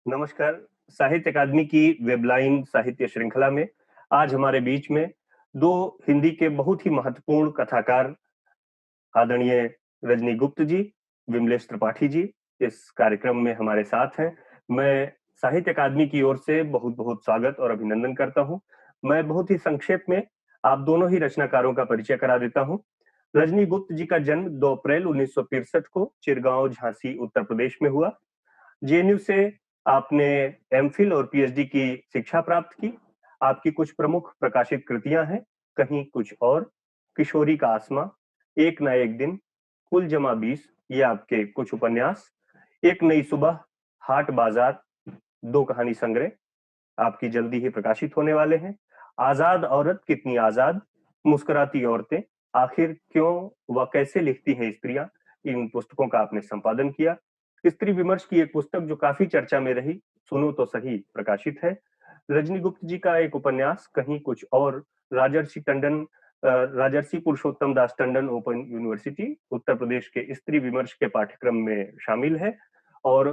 नमस्कार। साहित्य अकादमी की वेबलाइन साहित्य श्रृंखला में आज हमारे बीच में दो हिंदी के बहुत ही महत्वपूर्ण कथाकार आदरणीय रजनी गुप्त जी, विमलेश त्रिपाठी जी इस कार्यक्रम में हमारे साथ हैं। मैं साहित्य अकादमी की ओर से बहुत-बहुत स्वागत और अभिनंदन करता हूं। मैं बहुत ही संक्षेप में आप दोनों ही रचनाकारों का परिचय करा देता हूं। रजनी गुप्त जी का जन्म 2 अप्रैल 1963 को चिरगांव, झांसी, उत्तर प्रदेश में हुआ। जेएनयू से आपने एमफिल और पीएचडी की शिक्षा प्राप्त की। आपकी कुछ प्रमुख प्रकाशित कृतियां हैं, कहीं कुछ और, किशोरी का आसमां, एक ना एक दिन, कुल जमा 20, ये आपके कुछ उपन्यास, एक नई सुबह, हाट बाजार, दो कहानी संग्रह आपकी जल्दी ही प्रकाशित होने वाले हैं। आजाद औरत कितनी आजाद, मुस्कुराती औरतें, आखिर क्यों व कैसे लिखती हैं स्त्रियां, इन पुस्तकों का आपने संपादन किया। स्त्री विमर्श की एक पुस्तक जो काफी चर्चा में रही, सुनो तो सही, प्रकाशित है। रजनी गुप्त जी का एक उपन्यास कहीं कुछ और, राजर्षि टंडन राजर्षि पुरुषोत्तम दास टंडन ओपन यूनिवर्सिटी उत्तर प्रदेश के स्त्री विमर्श के पाठ्यक्रम में शामिल है और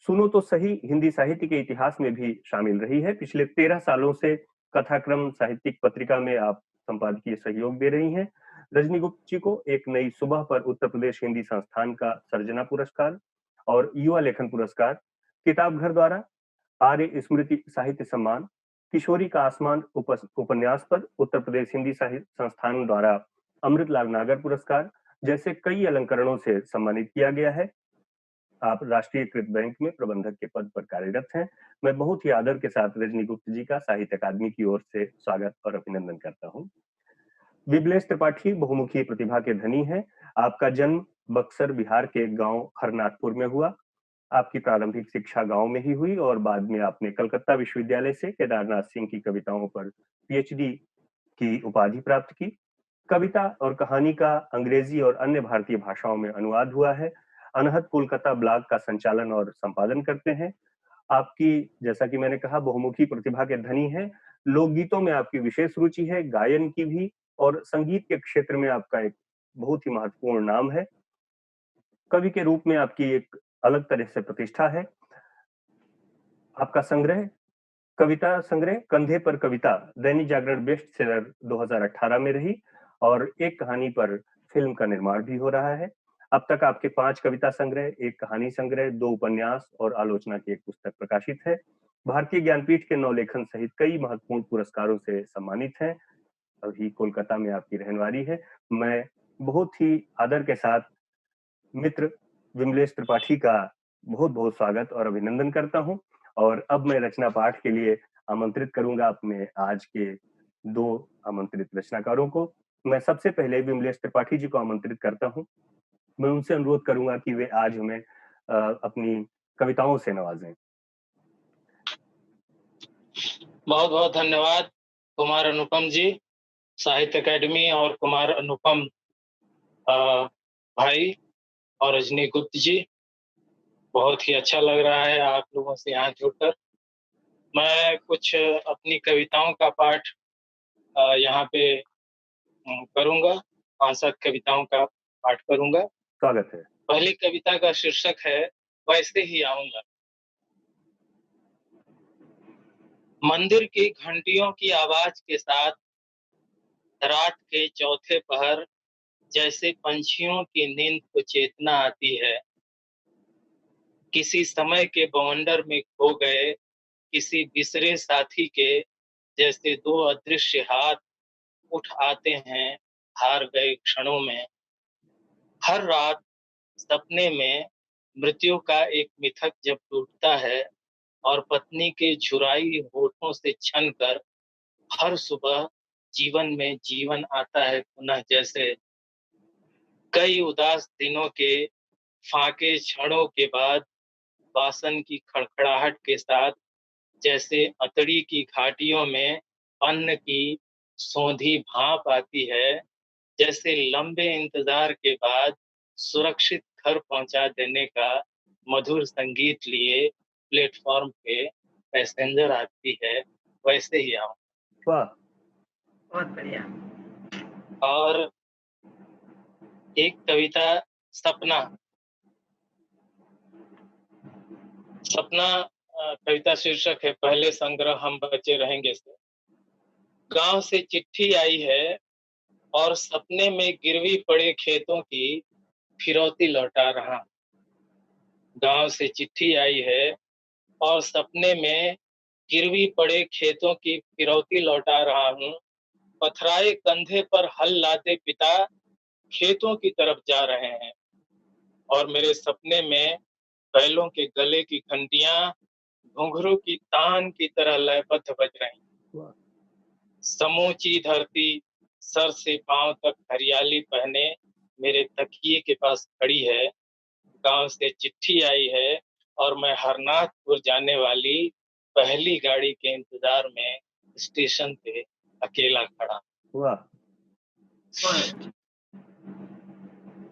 सुनो तो सही हिंदी साहित्य के इतिहास में भी शामिल रही है। पिछले 13 सालों से कथाक्रम साहित्यिक पत्रिका में आप संपादकीय सहयोग दे रही हैं। रजनी गुप्त जी को एक नई सुबह पर उत्तर प्रदेश हिंदी संस्थान का सर्जना पुरस्कार और युवा लेखन पुरस्कार, किताब घर द्वारा आर्य स्मृति साहित्य सम्मान, किशोरी का आसमान उपन्यास पर उत्तर प्रदेश हिंदी साहित्य संस्थान द्वारा अमृतलाल नागर पुरस्कार जैसे कई अलंकरणों से सम्मानित किया गया है। आप राष्ट्रीयकृत बैंक में प्रबंधक के पद पर कार्यरत हैं। मैं बहुत ही आदर के साथ रजनी गुप्त जी का साहित्य अकादमी की ओर से स्वागत और अभिनंदन करता हूं। विमलेश त्रिपाठी बहुमुखी प्रतिभा के धनी हैं। आपका जन्म बक्सर बिहार के गांव हरनाथपुर में हुआ। आपकी प्रारंभिक शिक्षा गांव में ही हुई और बाद में आपने कलकत्ता विश्वविद्यालय से केदारनाथ सिंह की कविताओं पर पीएचडी की उपाधि प्राप्त की। कविता और कहानी का अंग्रेजी और अन्य भारतीय भाषाओं में अनुवाद हुआ है। अनहद कोलकाता ब्लॉग का संचालन और संपादन करते हैं। आपकी, जैसा कि मैंने कहा, बहुमुखी प्रतिभा के धनी हैं। लोकगीतों में आपकी विशेष रुचि है, गायन की भी, और संगीत के क्षेत्र में आपका एक बहुत ही महत्वपूर्ण नाम है। कवि के रूप में आपकी एक अलग तरह से प्रतिष्ठा है। आपका संग्रह, कविता संग्रह कंधे पर कविता, दैनिक जागरण बेस्ट सेलर 2018 में रही और एक कहानी पर फिल्म का निर्माण भी हो रहा है। अब तक आपके 5 कविता संग्रह, एक कहानी संग्रह, 2 उपन्यास और आलोचना की एक पुस्तक प्रकाशित है। भारतीय ज्ञानपीठ के नवलेखन सहित कई महत्वपूर्ण पुरस्कारों से सम्मानित हैं। अभी कोलकाता में आपकी रहनवारी है। मैं बहुत ही आदर के साथ मित्र विमलेश त्रिपाठी का बहुत-बहुत स्वागत और अभिनंदन करता हूं और अब मैं रचना पाठ के लिए आमंत्रित करूंगा अपने आज के 2 आमंत्रित रचनाकारों को। मैं सबसे पहले विमलेश त्रिपाठी जी को आमंत्रित करता हूं। मैं उनसे अनुरोध करूंगा कि वे आज हमें अपनी कविताओं से नवाजें। बहुत बहुत धन्यवाद कुमार अनुपम जी, साहित्य अकादमी और कुमार अनुपम भाई और रजनी गुप्त जी। बहुत ही अच्छा लग रहा है आप लोगों से यहाँ जुड़कर। मैं कुछ अपनी कविताओं का पाठ यहाँ पे करूँगा। 5-7 कविताओं का पाठ करूँगा। स्वागत है। पहली कविता का शीर्षक है वैसे ही आऊंगा। मंदिर की घंटियों की आवाज के साथ रात के चौथे पहर जैसे पंछियों की नींद को चेतना आती है। किसी समय के बवंडर में खो गए किसी बिसरे साथी के जैसे 2 अदृश्य हाथ उठ आते हैं हार गए क्षणों में। हर रात सपने में मृत्यु का एक मिथक जब टूटता है और पत्नी के झुराई होठों से छन कर हर सुबह जीवन में जीवन आता है पुनः। जैसे कई उदास दिनों के फाके क्षणों के बाद वासन की खड़खड़ाहट के साथ जैसे अतड़ी की घाटियों में अन्न की सौंधी भाप आती है। जैसे लंबे इंतजार के बाद सुरक्षित घर पहुंचा देने का मधुर संगीत लिए प्लेटफॉर्म पे पैसेंजर आती है, वैसे ही आऊं। वाह, बहुत बढ़िया। और एक कविता सपना। सपना कविता शीर्षक है पहले संग्रह हम बचे रहेंगे से। गांव से चिट्ठी आई है और सपने में गिरवी पड़े खेतों की फिरौती लौटा रहा। गांव से चिट्ठी आई है और सपने में गिरवी पड़े खेतों की फिरौती लौटा रहा हूँ। पथराए कंधे पर हल लादे पिता खेतों की तरफ जा रहे हैं और मेरे सपने में बैलों के गले की घंटियां घुंघरू की तान की तरह लयबद्ध बज रही। समूची धरती सर से पांव तक हरियाली पहने मेरे तकिए के पास खड़ी है। गांव से चिट्ठी आई है और मैं हरनाथपुर जाने वाली पहली गाड़ी के इंतजार में स्टेशन पे अकेला खड़ा। वाह,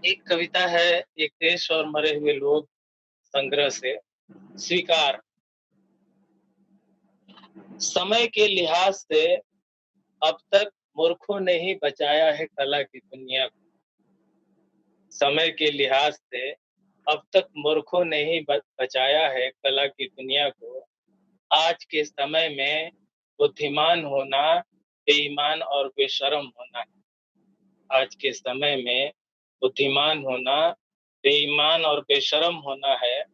एक कविता है एक देश और मरे हुए लोग संग्रह से। स्वीकार। समय के लिहाज से अब तक मूर्खों ने ही बचाया है कला की दुनिया को। समय के लिहाज से अब तक मूर्खों ने ही बचाया है कला की दुनिया को। आज के समय में बुद्धिमान होना बेईमान और बेशर्म होना है। आज के समय में बुद्धिमान होना बेईमान और बेशर्म होना है।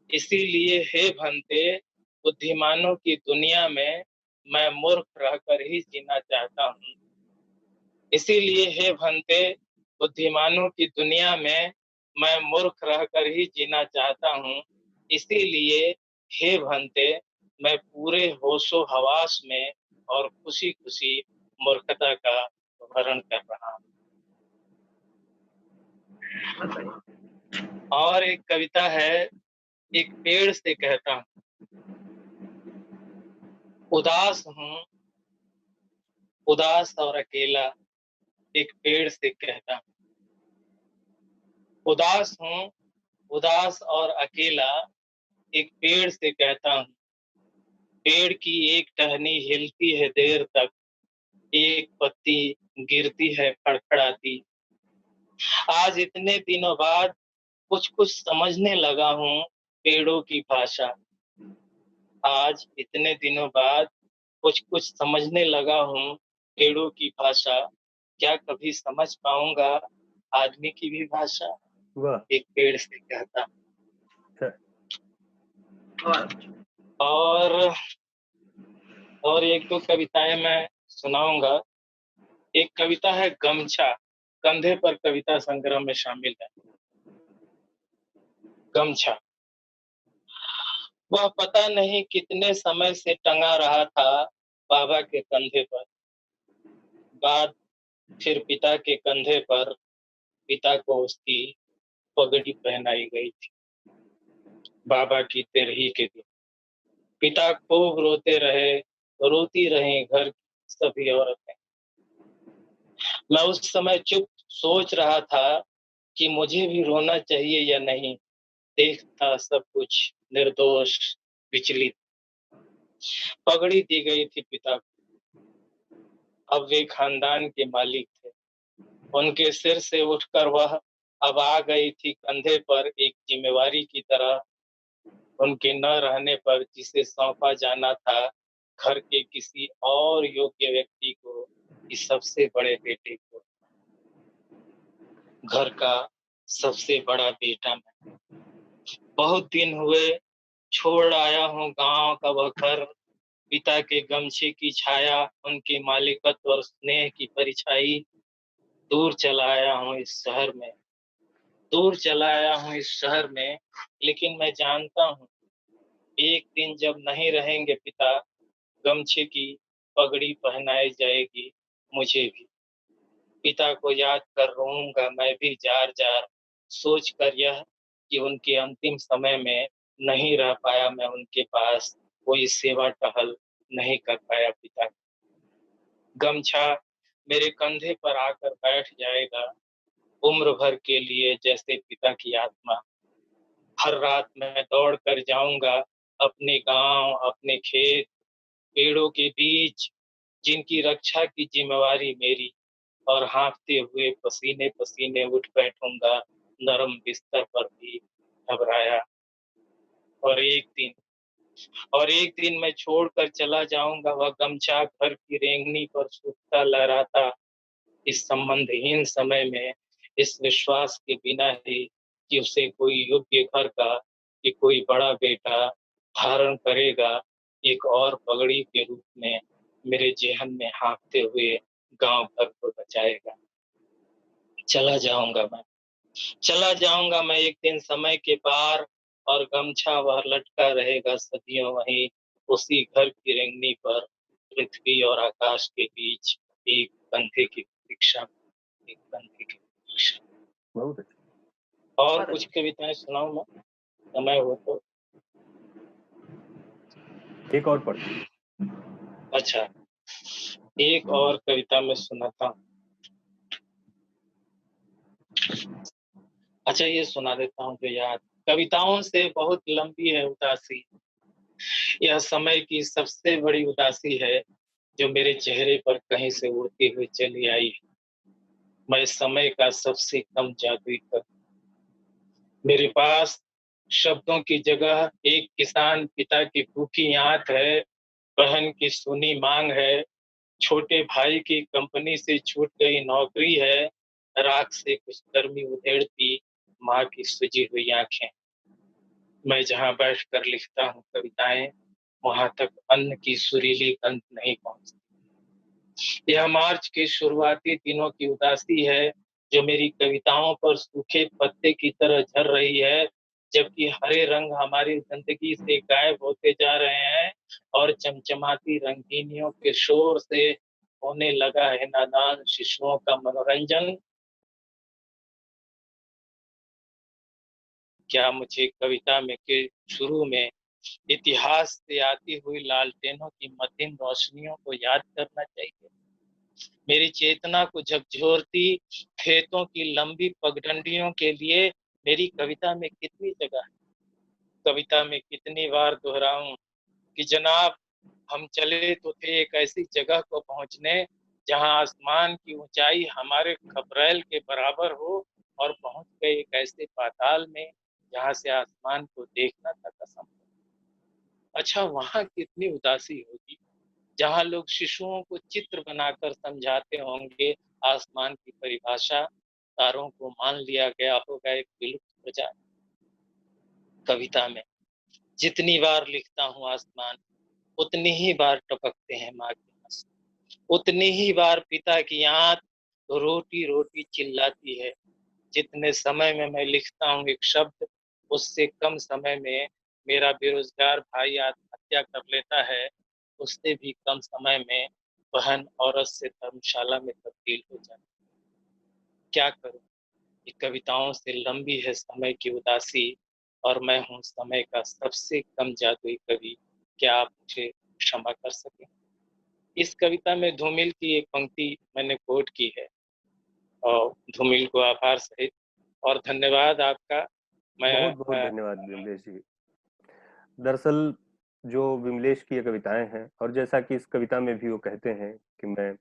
इसीलिए हे भंते बुद्धिमानों की दुनिया में मैं मूर्ख रहकर ही जीना चाहता हूँ। इसीलिए हे भंते बुद्धिमानों की दुनिया में मैं मूर्ख रहकर ही जीना चाहता हूँ। इसीलिए हे भंते मैं पूरे होशो हवास में और खुशी खुशी मूर्खता का वर्ण कर रहा हूँ। बहुत बढ़िया। और एक कविता है एक पेड़ से कहता हूँ। उदास हूँ, उदास और अकेला एक पेड़ से कहता हूँ। उदास हूँ, उदास और अकेला एक पेड़ से कहता हूँ। पेड़ की एक टहनी हिलती है देर तक, एक पत्ती गिरती है खड़खड़ाती। आज इतने दिनों बाद कुछ कुछ समझने लगा हूँ पेड़ों की भाषा। आज इतने दिनों बाद कुछ कुछ समझने लगा हूँ पेड़ों की भाषा। क्या कभी समझ पाऊंगा आदमी की भी भाषा? वाह, एक पेड़ से कहता। और और एक दो कविताएं मैं सुनाऊंगा। एक कविता है गमछा, कंधे पर कविता संग्रह में शामिल है। गमछा। वह पता नहीं कितने समय से टंगा रहा था बाबा के कंधे पर। बाद फिर पिता के कंधे पर पिता को उसकी पगड़ी पहनाई गई थी बाबा की तिरही के दिन। पिता खूब रोते रहे, रोती रही घर की सभी औरतें। मैं उस समय चुप सोच रहा था कि मुझे भी रोना चाहिए या नहीं। देखता सब कुछ निर्दोष विचलित। पगड़ी दी गई थी पिता को। अब वे खानदान के मालिक थे। उनके सिर से उठकर वह अब आ गई थी कंधे पर एक जिम्मेवारी की तरह। उनके न रहने पर जिसे सौंपा जाना था घर के किसी और योग्य व्यक्ति को, इस सबसे बड़े बेटे को। घर का सबसे बड़ा बेटा मैं। बहुत दिन हुए छोड़ आया हूँ गांव का वह घर। पिता के गमछे की छाया, उनके मालिकत्व और स्नेह की परिछाई। दूर चला आया हूँ इस शहर में, दूर चला आया हूँ इस शहर में। लेकिन मैं जानता हूँ एक दिन जब नहीं रहेंगे पिता, गमछे की पगड़ी पहनाई जाएगी मुझे भी। पिता को याद कर रोऊंगा मैं भी जार जार, सोच कर यह कि उनके अंतिम समय में नहीं रह पाया मैं उनके पास, कोई सेवा टहल नहीं कर पाया पिता की। गमछा मेरे कंधे पर आकर बैठ जाएगा उम्र भर के लिए जैसे पिता की आत्मा। हर रात मैं दौड़ कर जाऊंगा अपने गांव, अपने खेत, पेड़ों के बीच जिनकी रक्षा की जिम्मेवारी मेरी। और हाँफते हुए पसीने पसीने उठ बैठूंगा नरम बिस्तर पर भी घबराया। और एक दिन और एक दिन मैं छोड़कर चला जाऊंगा, वह गमछा घर की रेंगनी पर सूखता लहराता। इस संबंधहीन समय में इस विश्वास के बिना ही कि उसे कोई योग्य घर का कि कोई बड़ा बेटा धारण करेगा, एक और पगड़ी के रूप में मेरे जेहन में हाँकते हुए गांव भर को बचाएगा। चला जाऊंगा मैं एक दिन समय के पार, और गमछा वह लटका रहेगा सदियों वहीं उसी घर की रेंगनी पर, पृथ्वी और आकाश के बीच एक कंधे की प्रतीक्षा। बहुत अच्छा। और कुछ कविताएं सुनाऊं मैं, समय हो तो? एक और पढ़िए। अच्छा, एक और कविता मैं सुनाता हूँ। अच्छा, ये सुना देता हूँ जो याद। कविताओं से बहुत लंबी है उदासी, यह समय की सबसे बड़ी उदासी है जो मेरे चेहरे पर कहीं से उड़ती हुई चली आई। मैं समय का सबसे कम जादुई कर, मेरे पास शब्दों की जगह एक किसान पिता की भूखी आंत है, बहन की सुनी मांग है, छोटे भाई की कंपनी से छूट गई नौकरी है, राख से कुछ गर्मी उधेड़ती माँ की सुजी हुई आंखें। मैं जहाँ बैठकर लिखता हूँ कविताएं, वहां तक अन्न की सुरीली गंध नहीं पहुंचती। यह मार्च के शुरुआती दिनों की उदासी है जो मेरी कविताओं पर सूखे पत्ते की तरह झर रही है, जबकि हरे रंग हमारी जिंदगी से गायब होते जा रहे हैं और चमचमाती रंगीनियों के शोर से होने लगा है नादान शिशुओं का मनोरंजन। क्या मुझे कविता में के शुरू में इतिहास से आती हुई लालटेनों की मध्यम रोशनियों को याद करना चाहिए? मेरी चेतना को झकझोरती खेतों की लंबी पगडंडियों के लिए मेरी कविता में कितनी जगह है? कविता में कितनी बार दोहराऊं कि जनाब, हम चले तो थे एक ऐसी जगह को पहुंचने जहां आसमान की ऊंचाई हमारे खपरेल के बराबर हो, और पहुंच गए एक ऐसे पाताल में जहां से आसमान को देखना था कसम। अच्छा, वहां कितनी उदासी होगी जहां लोग शिशुओं को चित्र बनाकर समझाते होंगे आसमान की परिभाषा, तारों को मान लिया गया होगा एक विलुप्त प्रजाति। कविता में जितनी बार लिखता हूँ आसमान, उतनी ही बार टपकते हैं माँ के आंसू, उतनी ही बार पिता की आंत रोटी रोटी चिल्लाती है। जितने समय में मैं लिखता हूँ एक शब्द, उससे कम समय में मेरा बेरोजगार भाई आत्महत्या कर लेता है, उससे भी कम समय में बहन औरत से धर्मशाला में तब्दील हो जाती। क्या करूं, ये कविताओं से लंबी है समय की उदासी, और मैं हूं समय का सबसे कम जादुई कवि। क्या आप मुझे क्षमा कर सकें? इस कविता में धूमिल की एक पंक्ति मैंने कोट की है, और धूमिल को आभार सहित और धन्यवाद आपका। मैं बहुत बहुत धन्यवाद विमलेश जी। दरअसल जो विमलेश की ये कविताएं हैं, और जैसा कि इस कविता में भी वो कहते हैं कि मैं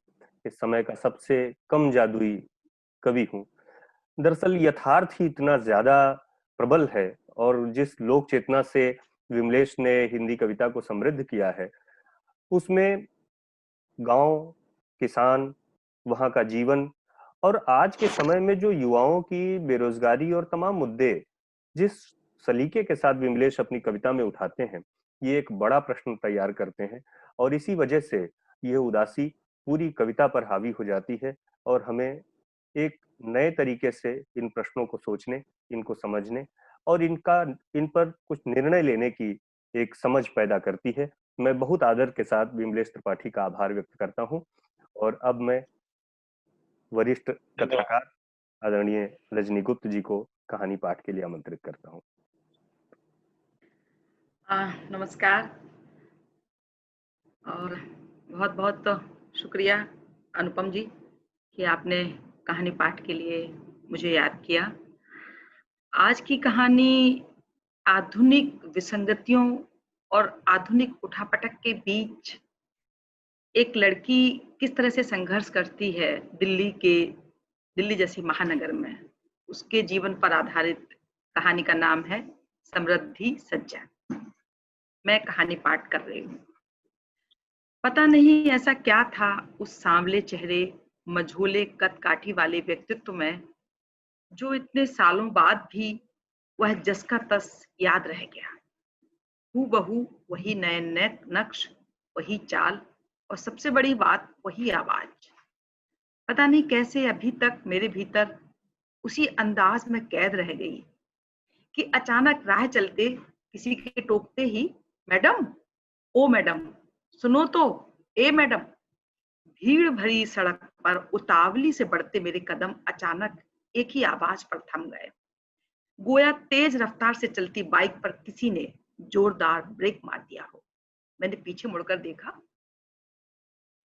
इस समय का सबसे कम जादुई कवि हूँ, दरअसल यथार्थ ही इतना ज्यादा प्रबल है। और जिस लोक चेतना से विमलेश ने हिंदी कविता को समृद्ध किया है, उसमें गांव, किसान, वहां का जीवन, और आज के समय में जो युवाओं की बेरोजगारी और तमाम मुद्दे जिस सलीके के साथ विमलेश अपनी कविता में उठाते हैं, ये एक बड़ा प्रश्न तैयार करते हैं। और इसी वजह से यह उदासी पूरी कविता पर हावी हो जाती है, और हमें एक नए तरीके से इन प्रश्नों को सोचने, इनको समझने और इन पर कुछ निर्णय लेने की एक समझ पैदा करती है। मैं बहुत आदर के साथ विमलेश त्रिपाठी का आभार व्यक्त करता हूं, और अब मैं वरिष्ठ धन्यवाद। कथाकार आदरणीय रजनी गुप्त जी को कहानी पाठ के लिए आमंत्रित करता हूं। नमस्कार और बहुत बहुत शुक्रिया अनुपम जी कि आपने कहानी पाठ के लिए मुझे याद किया। आज की कहानी आधुनिक विसंगतियों और आधुनिक उठापटक के बीच एक लड़की किस तरह से संघर्ष करती है दिल्ली जैसी महानगर में, उसके जीवन पर आधारित कहानी का नाम है समृद्धि सज्जा। मैं कहानी पाठ कर रही हूँ। पता नहीं ऐसा क्या था उस सांवले चेहरे, मझोले कद काठी वाले व्यक्तित्व में, जो इतने सालों बाद भी वह जस का तस याद रह गया। हूबहू वही नए नक्श, वही चाल, और सबसे बड़ी बात वही आवाज। पता नहीं कैसे अभी तक मेरे भीतर उसी अंदाज में कैद रह गई कि अचानक राह चलते किसी के टोकते ही, मैडम, ओ मैडम, सुनो तो, ए मैडम। भीड़ भरी सड़क पर उतावली से बढ़ते मेरे कदम अचानक एक ही आवाज पर थम गए, गोया तेज रफ्तार से चलती बाइक पर किसी ने जोरदार ब्रेक मार दिया हो। मैंने पीछे मुड़कर देखा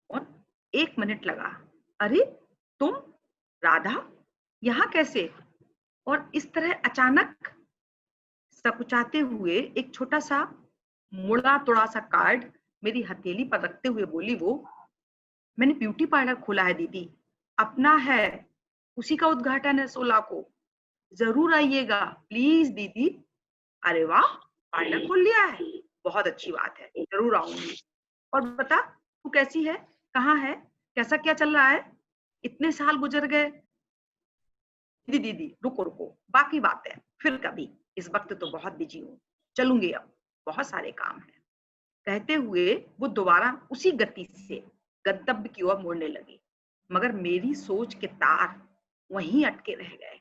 और 1 मिनट लगा। अरे तुम, राधा, यहाँ कैसे? और इस तरह अचानक? सकुचाते हुए एक छोटा सा मुड़ा तोड़ा सा कार्ड मेरी हथेली पर रखते हुए बोली वो, मैंने ब्यूटी पार्लर खोला है दीदी, अपना है, उसी का उद्घाटन है 16 को, जरूर आइएगा प्लीज दीदी। अरे वाह, पार्लर खोल लिया है, बहुत अच्छी बात है, जरूर आऊंगी। और बता, तू कैसी है, कहाँ है, कैसा क्या चल रहा है? इतने साल गुजर गए। दीदी दीदी रुको रुको, बाकी बात है फिर कभी, इस वक्त तो बहुत बिजी हूँ, चलूंगी अब, बहुत सारे काम है। कहते हुए वो दोबारा उसी गति से गंतव्य की ओर मुड़ने लगी, मगर मेरी सोच के तार वहीं अटके रह गए,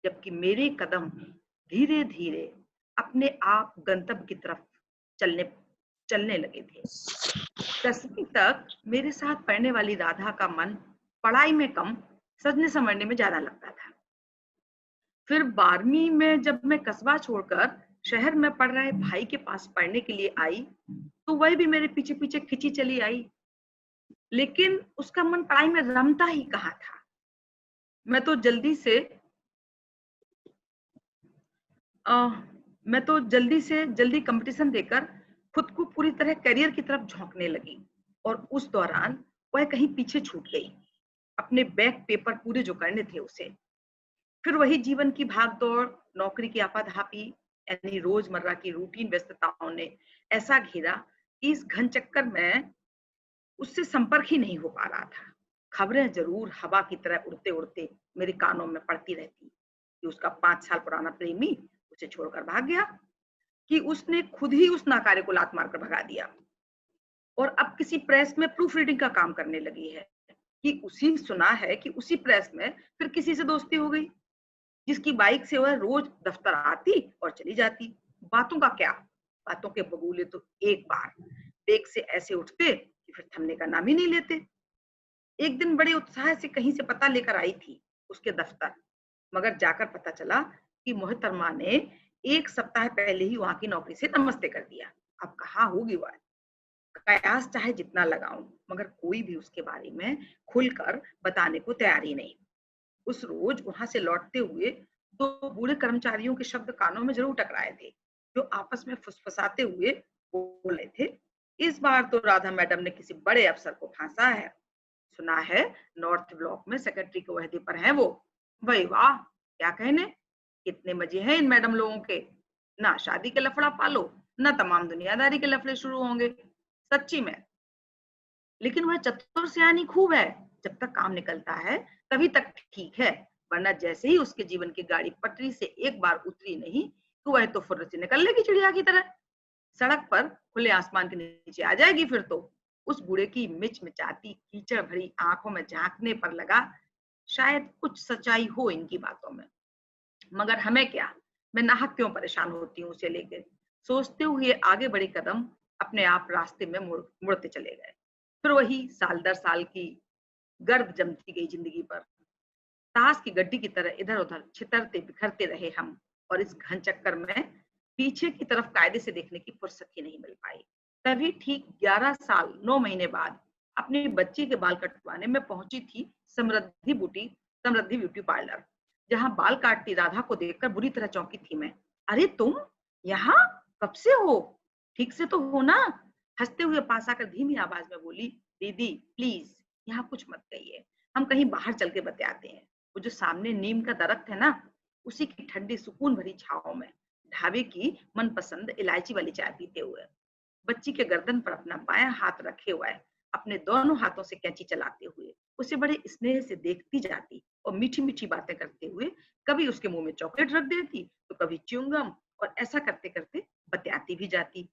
जबकि मेरे कदम धीरे धीरे अपने आप गंतव्य की तरफ चलने लगे थे। 10वीं तक मेरे साथ पढ़ने वाली राधा का मन पढ़ाई में कम, सजने संवरने में ज्यादा लगता था। फिर 12वीं में जब मैं कस्बा छोड़कर शहर में पढ़ रहे भाई के पास पढ़ने के लिए आई, तो वह भी मेरे पीछे पीछे खिंची चली आई, लेकिन उसका मन पढ़ाई में रमता ही कहाँ था। मैं तो जल्दी से जल्दी कंपटीशन देकर खुद को पूरी तरह करियर की तरफ झोंकने लगी, और उस दौरान वह कहीं पीछे छूट गई, अपने बैक पेपर पूरे जो करने थे उसे। फिर वही जीवन की भागदौड़, नौकरी की आपाधापी, यानी रोजमर्रा की रूटीन व्यस्तताओं ने ऐसा घेरा कि इस घन चक्कर में उससे संपर्क ही नहीं हो पा रहा था। खबरें जरूर हवा की तरह उड़ते उड़ते मेरे कानों में पड़ती रहती कि उसका 5 साल पुराना प्रेमी उसे छोड़कर भाग गया, कि उसने खुद ही उस नाकारे को लात मारकर भगा दिया, और अब किसी प्रेस में प्रूफ रीडिंग का काम करने लगी है, कि उसी सुना है कि उसी प्रेस में फिर किसी से दोस्ती हो गई, जिसकी बाइक से वह रोज दफ्तर आती और चली जाती। बातों का क्या, बातों के बगुले तो एक बार बेग से ऐसे उठते कि फिर थमने का नाम ही नहीं लेते। एक दिन बड़े उत्साह से कहीं से पता लेकर आई थी उसके दफ्तर, मगर जाकर पता चला कि मोहतरमा ने 1 सप्ताह पहले ही वहां की नौकरी से नमस्ते कर दिया। अब कहाँ होगी वह? कयास चाहे जितना लगाऊं, मगर कोई भी उसके बारे में खुलकर बताने को तैयार ही नहीं। उस रोज वहां से लौटते हुए 2 बूढ़े कर्मचारियों के शब्द कानों में जरूर टकराए थे, जो आपस में फुसफुसाते हुए बोले थे, इस बार तो राधा मैडम ने किसी बड़े अफसर को फांसा है, सुना है नॉर्थ ब्लॉक में सेक्रेटरी के ओहदे पर है वो। भाई वाह, क्या कहने, कितने मजे हैं इन मैडम लोगों के, ना शादी के लफड़ा पालो, ना तमाम दुनियादारी के लफड़े शुरू होंगे, सच्ची में। लेकिन वह चतुर सियानी खूब है, जब तक काम निकलता है तभी तक ठीक है, वरना जैसे ही उसके जीवन की गाड़ी पटरी से एक बार उतरी नहीं, तो वह तो फुर्र से निकल लेगी चिड़िया की तरह, सड़क पर खुले आसमान के नीचे आ जाएगी। फिर तो उस बूढ़े की मिचमिचाती कीचड़ भरी आंखों में झांकने पर लगा शायद कुछ सच्चाई हो इनकी बातों में, मगर हमें क्या, मैं नाहक क्यों परेशान होती हूँ उसे लेकर। सोचते हुए आगे बढ़े कदम अपने आप रास्ते में मुड़ते चले गए। फिर वही साल दर साल की गर्द जमती गई जिंदगी पर, ताश की गड्डी की तरह इधर उधर छितरते बिखरते रहे हम, और इस घन चक्कर में पीछे की तरफ कायदे से देखने की फुर्सत ही नहीं मिल पाई। तभी ठीक 11 साल 9 महीने बाद अपने बच्चे के बाल कटवाने में पहुंची थी समृद्धि ब्यूटी पार्लर, जहां बाल काटती राधा को देखकर बुरी तरह चौंकी थी मैं। अरे तुम यहाँ कब से हो, ठीक से तो हो ना? हंसते हुए पास आकर धीमी आवाज में बोली, दीदी प्लीज यहाँ कुछ मत कहिए, हम कहीं बाहर चल के बतियाते हैं। वो जो सामने नीम का दरख्त है ना, उसी की ठंडी सुकून भरी छाओं में ढाबे की मनपसंद इलायची वाली चाय पीते हुए। बच्ची के गर्दन पर अपना बायां हाथ रखे हुए अपने दोनों हाथों से कैंची चलाते हुए उसे बड़े स्नेह से देखती जाती और मीठी मीठी बातें करते हुए कभी उसके मुंह में चॉकलेट रख देती तो कभी च्युइंगम, और ऐसा करते करते बतियाती भी जाती।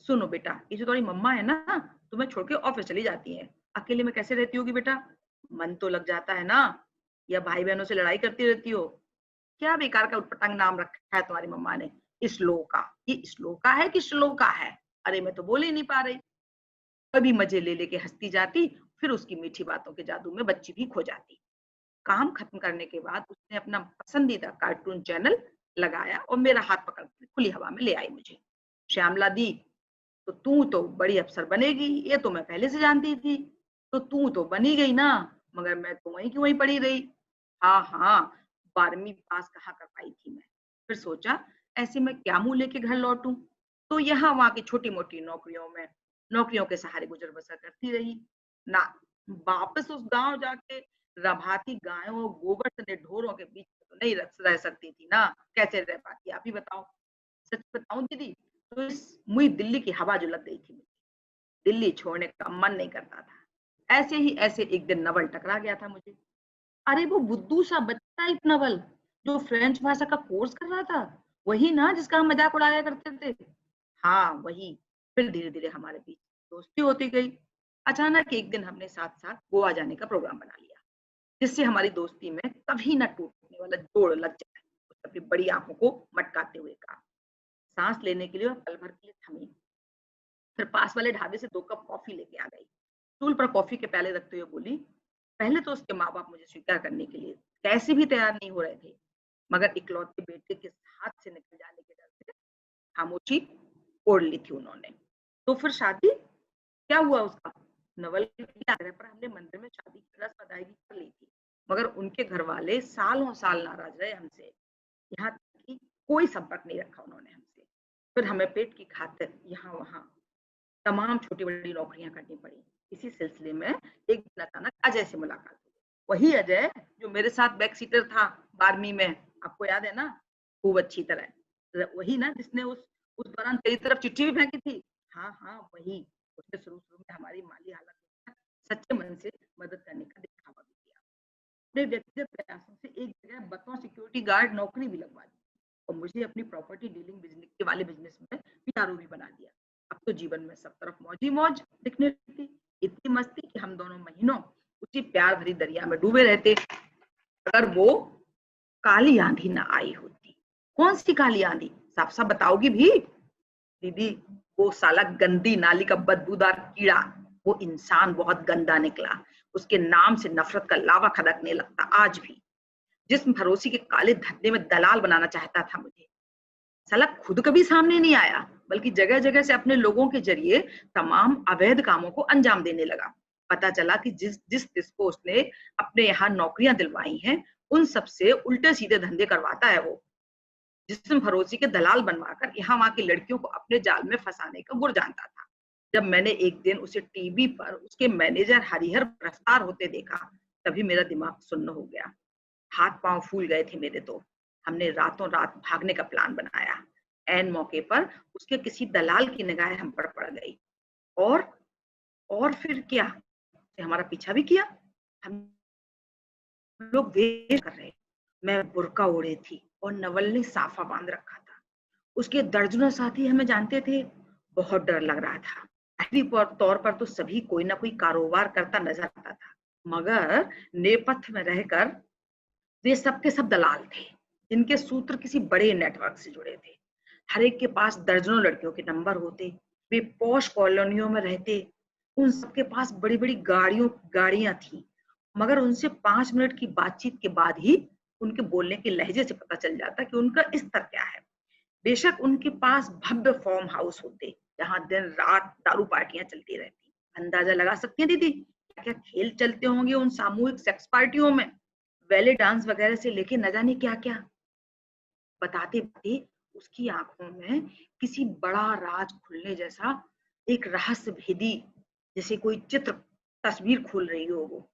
सुनो बेटा, ये जो तुम्हारी मम्मा है ना, तुम्हें छोड़ के ऑफिस चली जाती है, अकेले में कैसे रहती होगी बेटा? मन तो लग जाता है ना, या भाई बहनों से लड़ाई करती रहती हो? क्या बेकार का उटपटांग नाम रखा है तुम्हारी मम्मा ने, श्लोका। ये श्लोका है कि श्लोका है? अरे मैं तो बोल ही नहीं पा रही। कभी मजे ले लेके हंसती जाती, फिर उसकी मीठी बातों के जादू में बच्ची भी खो जाती। काम खत्म करने के बाद उसने अपना पसंदीदा कार्टून चैनल लगाया और मेरा हाथ पकड़ के खुली हवा में ले आई मुझे। श्यामला दी, तो तू तो बड़ी अफसर बनेगी, ये तो मैं पहले से जानती थी। तो तू तो बनी गई ना, मगर मैं तो वहीं की वहीं पड़ी रही। हाँ हाँ, 12वीं पास कहाँ कर पाई थी मैं। फिर सोचा ऐसे में क्या मुंह लेके घर लौटूं, तो यहाँ वहां की छोटी मोटी नौकरियों के सहारे गुजर बसर करती रही ना। वापस उस गांव जाके रभाती गायों और गोबर से ढोरों के बीच में तो नहीं रह सकती थी ना। कैसे रह पाती, आप ही बताओ। सच बताऊं दीदी, तो इस मुई दिल्ली की हवा जो लग गई थी मुझे, दिल्ली छोड़ने का मन नहीं करता था। ऐसे एक दिन नवल टकरा गया था मुझे। अरे वो बुद्धू सा बच्चा एक नवल, जो फ्रेंच भाषा का कोर्स कर रहा था, वही ना जिसका हम मजाक उड़ाया करते थे। हाँ वही। फिर धीरे धीरे हमारे बीच दोस्ती होती गई। अचानक एक दिन हमने साथ साथ गोवा जाने का प्रोग्राम बना लिया, जिससे हमारी दोस्ती में कभी न टूटने वाला जोड़ लग जाए। उसने अपनी बड़ी आंखों को मटकाते हुए कहा। सांस लेने के लिए और पल भर के लिए थमी, फिर पास वाले ढाबे से 2 कप कॉफी लेके आ गई। स्टूल पर कॉफी के प्याले रखते हुए बोली, पहले तो उसके माँ बाप मुझे स्वीकार करने के लिए कैसे भी तैयार नहीं हो रहे थे, मगर इकलौते बेटे के हाथ से निकल जाने के डर से खामोशी ओढ़ ली थी उन्होंने। तो फिर शादी क्या हुआ उसका? नवल के आग्रह पर हमने मंदिर में शादी की रस्म अदायगी कर ली थी, मगर उनके घर वाले सालों साल नाराज रहे हमसे। यहाँ तक कि कोई संपर्क नहीं रखा उन्होंने हमसे। फिर हमें पेट की खातिर यहाँ वहाँ तमाम छोटी बड़ी नौकरियां करनी पड़ी। इसी सिलसिले में एक दिन अचानक अजय से मुलाकात हुई। वही अजय जो मेरे साथ बैक सीटर था 12वीं में, आपको याद है ना खूब अच्छी तरह। वही ना जिसने उस दौरान तेरी तरफ चिट्ठी भी फेंकी थी। हाँ हाँ वही। उसने शुरू में हमारी माली हालत सच्चे मन से मदद करने का दिखावा भी किया। अपने व्यक्तिगत प्रयासों से एक जगह बतौर सिक्योरिटी गार्ड नौकरी भी लगवा दी और मुझे अपनी प्रॉपर्टी डीलिंग बिजनेस वाले बिजनेस में पीआरओ भी बना दिया। अब तो जीवन में सब तरफ मौज ही मौज दिखने लगी। इतनी मस्ती कि हम दोनों महीनों उसी प्यार भरी दरिया में डूबे रहते, अगर वो काली आंधी ना आई होती। कौन सी काली आंधी, साफ साफ बताओगी भी? दीदी, वो साला गंदी नाली का बदबूदार कीड़ा, वो इंसान बहुत गंदा निकला। उसके नाम से नफरत का लावा खदकने लगता आज भी। जिस्म फरोशी के काले धब्बे में दलाल बनाना चाहता था मुझे। साला खुद कभी सामने नहीं आया, बल्कि जगह जगह से अपने लोगों के जरिए तमाम अवैध कामों को अंजाम देने लगा। पता चला कि जिसको उसने अपने यहाँ नौकरियां दिलवाई हैं, उन सबसे उल्टे सीधे धंधे करवाता है वो। जिस्म फरोशी के दलाल बनवाकर यहाँ वहां की लड़कियों को अपने जाल में फंसाने का गुर जानता था। जब मैंने एक दिन उसे टीवी पर उसके मैनेजर हरिहर गिरफ्तार होते देखा, तभी मेरा दिमाग सुन्न हो गया। हाथ पांव फूल गए थे मेरे तो। हमने रातों रात भागने का प्लान बनाया। ऐन मौके पर उसके किसी दलाल की निगाह हम पर पड़ गई और फिर क्या, हमारा पीछा भी किया। हम लोग वेट कर रहे। मैं बुर्का ओढ़े थी और नवल ने साफा बांध रखा था। उसके दर्जनों साथी हमें जानते थे। बहुत डर लग रहा था। तौर पर तो सभी कोई ना कोई कारोबार करता नजर आता था, मगर नेपथ्य में रहकर वे सब के सब दलाल थे, जिनके सूत्र किसी बड़े नेटवर्क से जुड़े थे। हर एक के पास दर्जनों लड़कियों के नंबर होते। वे पॉश कॉलोनियों में रहते। उन सबके पास बड़ी बड़ी गाड़ियां थी, मगर उनसे 5 मिनट की बातचीत के बाद ही उनके बोलने के लहजे से पता चल जाता कि उनका स्तर क्या है। बेशक उनके पास भव्य फार्म हाउस होते, जहां दिन रात दारू पार्टियां चलती रहती। अंदाजा लगा सकती हैं दीदी, क्या खेल चलते होंगे उन सामूहिक सेक्स पार्टियों में, बैले डांस वगैरह से लेके न जाने क्या क्या। बताते बताते उसकी आंखों में किसी बड़ा राज खुलने जैसा एक रहस्य भेदी, जैसे कोई चित्र तस्वीर खुल रही हो। वो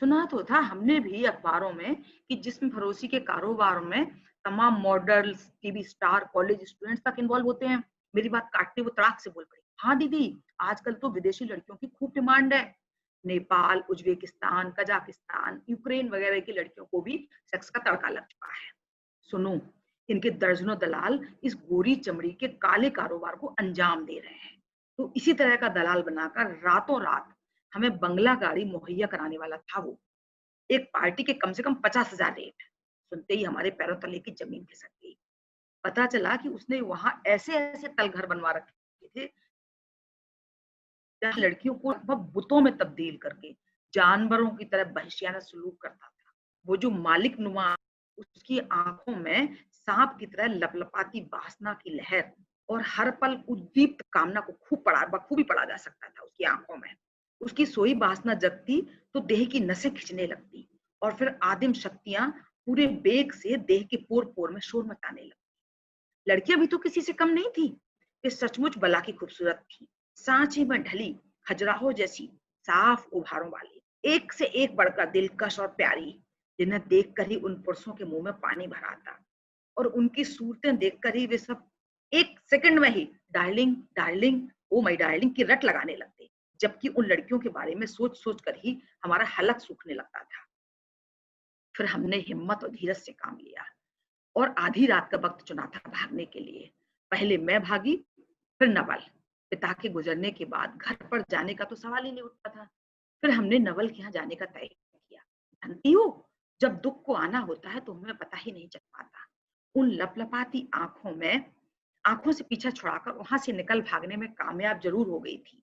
सुना तो था हमने भी अखबारों में कि जिस्म फरोशी के कारोबार में तमाम models, TV star, college students तक इन्वॉल्व होते हैं। मेरी बात काटते वो तड़ाक से बोल पड़ी, हाँ दीदी, आजकल तो विदेशी लड़कियों की खूब डिमांड है। नेपाल, उज्बेकिस्तान, कजाकिस्तान, यूक्रेन वगैरह की लड़कियों को भी सेक्स का तड़का लग चुका है। सुनो, इनके दर्जनों दलाल इस गोरी चमड़ी के काले कारोबार को अंजाम दे रहे हैं। तो इसी तरह का दलाल बनाकर रातों रात हमें बंगला गाड़ी मुहैया कराने वाला था वो। एक पार्टी के कम से कम 50,000 रेट। सुनते ही हमारे पैरों तले की जमीन खिसक गई। पता चला कि उसने वहां ऐसे ऐसे तल घर बनवा रखे थे जहाँ लड़कियों को लगभग बुतों में तब्दील करके जानवरों की तरह वहशियाना सलूक करता था। वो जो मालिक नुमा, उसकी आंखों में सांप की तरह लपलपाती वासना की लहर और हर पल उद्दीप्त कामना को बखूबी पढ़ा जा सकता था उसकी आंखों में। उसकी सोई वासना जगती तो देह की नसें खिंचने लगती और फिर आदिम शक्तियां पूरे बेग से देह के पोर पोर में शोर मचाने लगती। लड़कियां भी तो किसी से कम नहीं थी। वे सचमुच बला की खूबसूरत थी, सांचे में ढली खजुराहो जैसी साफ उभारों वाली, एक से एक बढ़कर दिलकश और प्यारी, जिन्हें देखकर ही उन पुरुषों के मुंह में पानी भर आता और उनकी सूरतें देखकर ही वे सब एक सेकंड में ही darling darling oh my darling की रट लगाने लगते, जबकि उन लड़कियों के बारे में सोच सोच कर ही हमारा हलक सूखने लगता था। फिर हमने हिम्मत और धीरज से काम लिया और आधी रात का वक्त चुना था भागने के लिए। पहले मैं भागी, फिर नवल। पिता के गुजरने के बाद घर पर जाने का तो सवाल ही नहीं उठता था। फिर हमने नवल के यहाँ जाने का तय किया। जानती हो, जब दुख को आना होता है तो हमें पता ही नहीं चल पाता। उन लपलपाती आंखों से पीछा छुड़ाकर वहां से निकल भागने में कामयाब जरूर हो गई थी।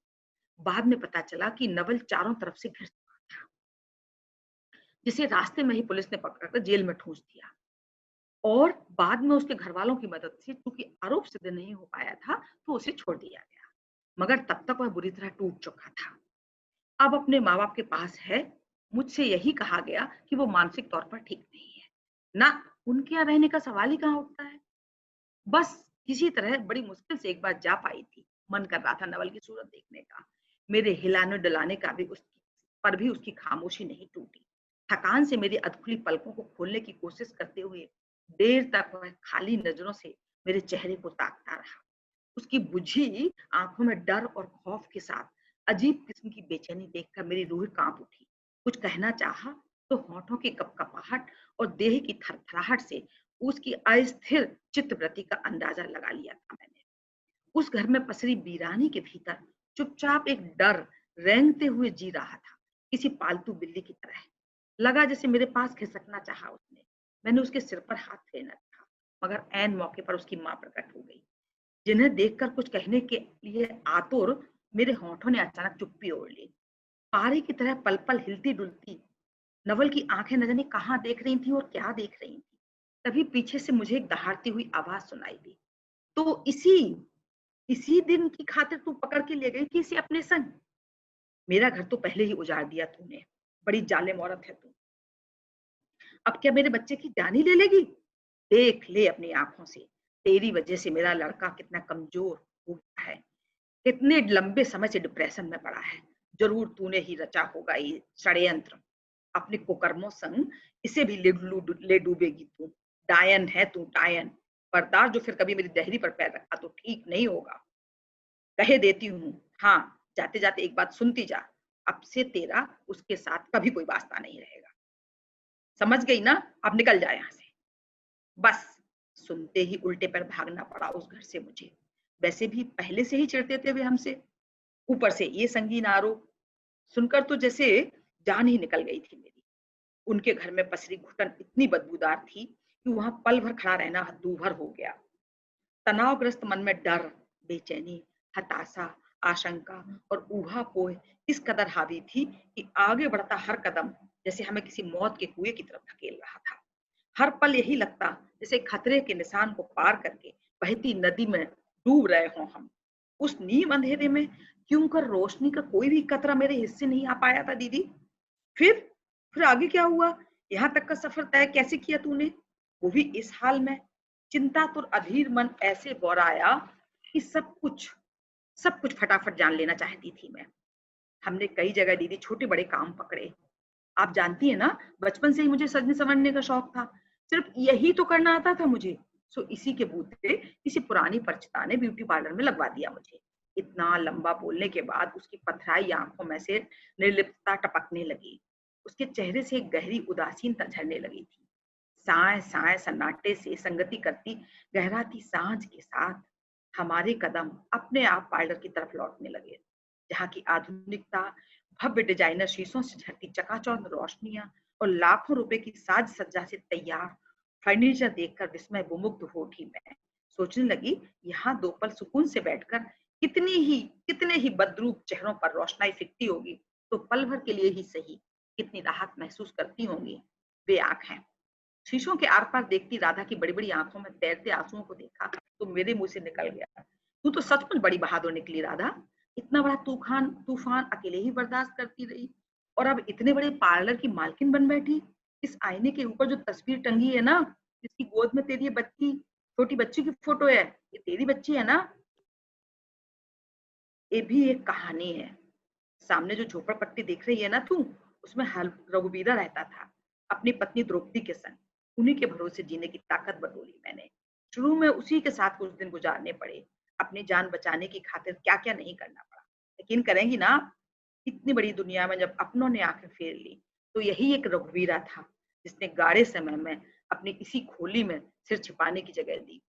बाद में पता चला कि नवल चारों तरफ से घिर चुका था, जिसे रास्ते में ही पुलिस ने पकड़कर जेल में ठूंस दिया और बाद में उसके घर वालों की मदद से, चूंकि आरोप सिद्ध नहीं हो पाया था, तो उसे छोड़ दिया गया। मगर तब तक वह बुरी तरह टूट चुका था। अब अपने माँ बाप के पास है। मुझसे यही कहा गया कि वो मानसिक तौर पर ठीक नहीं है ना, उनके यहाँ रहने का सवाल ही कहाँ उठता है। बस किसी तरह बड़ी मुश्किल से एक बार जा पाई थी। मन कर रहा था नवल की सूरत देखने का। मेरे हिलाने डुलाने का भी उसकी खामोशी नहीं टूटी। थकान से मेरी अधखुली पलकों को खोलने की कोशिश करते हुए देर तक वह खाली नजरों से मेरे चेहरे को ताकता रहा। उसकी बुझी आंखों में डर और खौफ के साथ अजीब किस्म की बेचैनी देखकर मेरी रूह कांप उठी। कुछ कहना चाहा तो होठों की कपकपाहट और देह की थरथराहट से उसकी अस्थिर चित्तवृत्ति का अंदाजा लगा लिया था मैंने। उस घर में पसरी वीरानी के भीतर चुपचाप एक डर रेंगते हुए जी रहा था, किसी पालतू बिल्ली की तरह। लगा जैसे मेरे पास खिसकना चाहा उसने। मैंने उसके सिर पर हाथ फेरना था, मगर ऐन मौके पर उसकी मां प्रकट हो गई, जिन्हें देखकर कुछ कहने के लिए आतुर मेरे होठों ने अचानक चुप्पी ओढ़ ली। पारे की तरह पल पल हिलती डुलती नवल की आंखें न जाने कहां देख रही थी और क्या देख रही थी। तभी पीछे से मुझे एक दहाड़ती हुई आवाज सुनाई दी, तो इसी इसी दिन की खातिर तू पकड़ के ले गई थी इसे अपने संग? मेरा घर तो पहले ही उजाड़ दिया तूने, बड़ी जालिम औरत है तू। अब क्या मेरे बच्चे की जान ही ले लेगी? देख ले अपनी आंखों से, तेरी वजह से मेरा लड़का कितना कमजोर हो गया है, कितने लंबे समय से डिप्रेशन में पड़ा है। जरूर तूने ही रचा होगा ये षड्यंत्र। अपने कुकर्मों संग इसे भी ले डूबेगी तू। डायन है तू, डायन। बर्दार जो फिर कभी मेरी दहरी पर पैर रखा तो ठीक नहीं होगा। कहे देती हूँ, हाँ, जाते जाते एक बात सुनती जा, अब से तेरा उसके साथ कभी कोई वास्ता नहीं रहेगा। समझ गई ना? अब निकल जाए यहाँ से। बस सुनते ही उल्टे पर भागना पड़ा उस घर से मुझे। वैसे भी पहले से ही चिढ़ते थे वे हमसे, ऊपर से ये संगीन आरोप सुनकर तो जैसे जान ही निकल गई थी मेरी। उनके घर में पसरी घुटन इतनी बदबूदार थी कि वहां पल भर खड़ा रहना दूभर हो गया। तनावग्रस्त मन में डर, बेचैनी, हताशा, आशंका और ऊहापोह इस कदर हावी थी कि आगे बढ़ता हर कदम जैसे हमें किसी मौत के कुएं की तरफ धकेल रहा था। हर पल यही लगता जैसे खतरे के निशान को पार करके बहती नदी में डूब रहे हों हम। उस नीम अंधेरे में क्यों कर रोशनी का कोई भी कतरा मेरे हिस्से नहीं आ पाया था दीदी। फिर फिर आगे क्या हुआ? यहाँ तक का सफर तय कैसे किया तूने, वो भी इस हाल में? चिंता तो अधीर मन ऐसे बौराया कि सब कुछ फटाफट जान लेना चाहती थी मैं। हमने कई जगह दीदी छोटे बड़े काम पकड़े। आप जानती है ना, बचपन से ही मुझे सजने संवरने का शौक था। सिर्फ यही तो करना आता था मुझे। सो इसी के बूते किसी पुरानी परिचिता ने ब्यूटी पार्लर में लगवा दिया मुझे। इतना लंबा बोलने के बाद उसकी पथराई आंखों में से निर्लिप्तता टपकने लगी। उसके चेहरे से एक गहरी उदासीनता झरने लगी थी। साय साय सन्नाटे से संगति करती गहराती सांझ के साथ हमारे कदम अपने आप पार्लर की तरफ लौटने लगे, जहाँ की आधुनिकता, भव्य डिजाइनर शीशों से झरती चकाचौंध रोशनियां और लाखों रुपए की साज सज्जा से तैयार फर्नीचर देखकर विस्मय विमुग्ध हो उठी। मैं सोचने लगी, यहाँ दो पल सुकून से बैठकर कितने ही बदरूप चेहरों पर रोशनाई फिरती होगी, तो पल भर के लिए ही सही कितनी राहत महसूस करती होंगी वे आंखें। शीशों के आर पार देखती राधा की बड़ी बड़ी आंखों में तैरते आंसुओं को देखा तो मेरे मुंह से निकल गया, तू तो सचमुच बड़ी बहादुर निकली राधा। इतना बड़ा तूफान तूफान अकेले ही बर्दाश्त करती रही और अब इतने बड़े पार्लर की मालकिन बन बैठी। इस आईने के ऊपर जो तस्वीर टंगी है ना, जिसकी गोद में तेरी बच्ची, छोटी बच्ची की फोटो है, ये तेरी बच्ची है ना? ये भी एक कहानी है। सामने जो झोपड़पट्टी दिख रही है ना तू, उसमें रघुवीरा रहता था अपनी पत्नी द्रौपदी के संग। उन्हीं के भरोसे जीने की ताकत बटोरी मैंने। शुरू में उसी के साथ कुछ दिन गुजारने पड़े। अपनी जान बचाने की खातिर क्या क्या नहीं करना पड़ा। यकीन करेंगी ना, इतनी बड़ी दुनिया में जब अपनों ने आंखें फेर ली तो यही एक रघुवीरा था जिसने गाढ़े समय में अपनी इसी खोली में सिर छिपाने की जगह दी।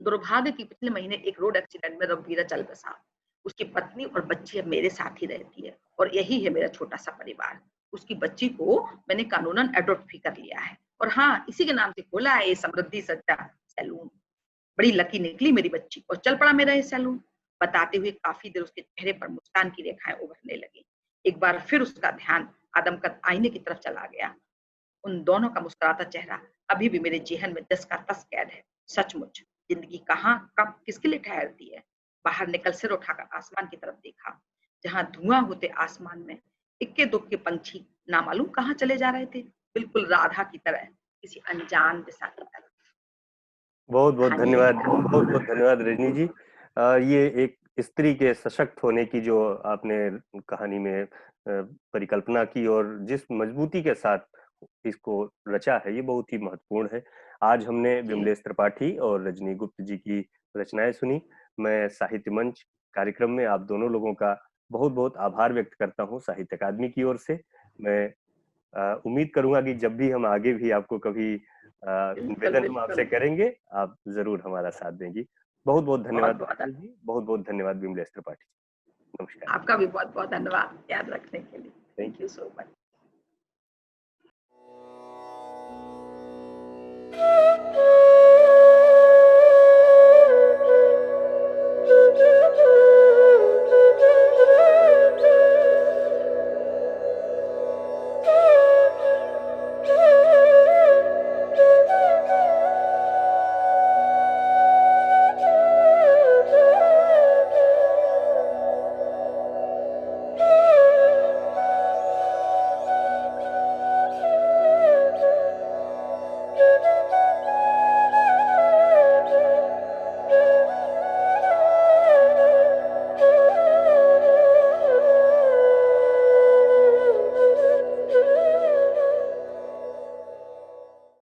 दुर्भाग्य की पिछले महीने एक रोड एक्सीडेंट में रघुवीरा चल बसा। उसकी पत्नी और बच्ची अब मेरे साथ ही रहती है और यही है मेरा छोटा सा परिवार। उसकी बच्ची को मैंने कानूनन एडॉप्ट भी कर लिया है और हाँ, इसी के नाम से खोला है ये समृद्धि सज्जा सैलून। बड़ी लकी निकली मेरी बच्ची और चल पड़ा मेरा ये सैलून। बताते हुए काफी देर उसके चेहरे पर मुस्कान की रेखाएं उभरने लगी। एक बार फिर उसका ध्यान आदमकद आईने की तरफ चला गया। उन दोनों का मुस्कुराता चेहरा अभी भी मेरे जेहन में दस का तस कैद है। सचमुच जिंदगी कहाँ कब किसके लिए ठहरती है। बाहर निकल सिर उठाकर आसमान की तरफ देखा, जहां धुआं होते आसमान में इक्के दुक्के पंछी नामालूम कहाँ चले जा रहे थे, बिल्कुल राधा की तरह किसी अनजान दिशा की तरफ। बहुत बहुत धन्यवाद, बहुत बहुत धन्यवाद रजनी जी। ये एक स्त्री के सशक्त होने की जो आपने कहानी में परिकल्पना की और जिस मजबूती के साथ इसको रचा है, ये बहुत ही महत्वपूर्ण है। आज हमने विमलेश त्रिपाठी और रजनी गुप्त जी की रचनाएं सुनी। मैं साहित्य मंच कार्यक्रम में आप दोनों लोगों का बहुत बहुत आभार व्यक्त करता हूँ साहित्य अकादमी की ओर से। मैं उम्मीद करूंगा कि जब भी हम आगे भी आपको कभी निवेदन हम आपसे करेंगे, आप जरूर हमारा साथ देंगी। बहुत बहुत धन्यवाद जी, बहुत बहुत धन्यवाद विमलेश त्रिपाठी। नमस्कार। आपका भी बहुत बहुत धन्यवाद याद रखने के लिए। Thank you so much.